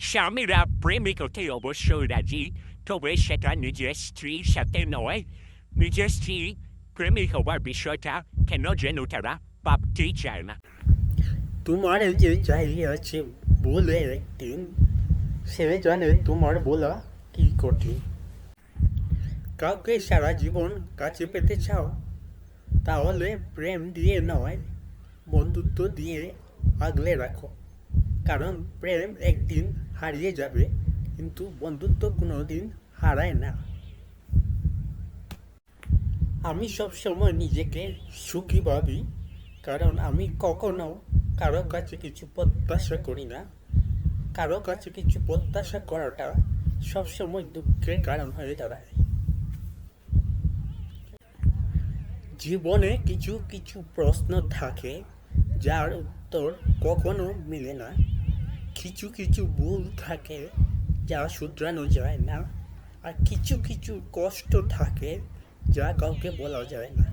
স্বামীরা প্রেমিক হতে অবশ্যই রাজি, তবে সেটা নিজের স্ত্রীর সাথে নয়। নিজের স্ত্রী প্রেমিক হওয়ার বিষয়টা কেন যেন তারা ভাবতেই চায় না। তোমার যে চাহিদা আছে বলে একদিন সে জানে তোমার বলা কি কঠিন। কাউকে সারা জীবন কাছে পেতে চাও, তাহলে প্রেম দিয়ে নয়, বন্ধুত্ব দিয়ে আগলে রাখো। কারণ প্রেম একদিন হারিয়ে যাবে, কিন্তু বন্ধুত্ব কোনোদিন হারায় না। আমি সবসময় নিজেকে সুখী ভাবি, কারণ আমি কখনো কারো কাছে কিছু প্রত্যাশা করি না। কারো কাছে কিছু প্রত্যাশা করাটা সবসময় দুঃখের কারণ হয়ে দাঁড়ায়। জীবনে কিছু কিছু প্রশ্ন থাকে যার উত্তর কখনো মেলে না। কিছু কিছু ভুল থাকে যা শুধরানো যায় না। আর কিছু কিছু কষ্ট থাকে যা কাউকে বলা যায় না।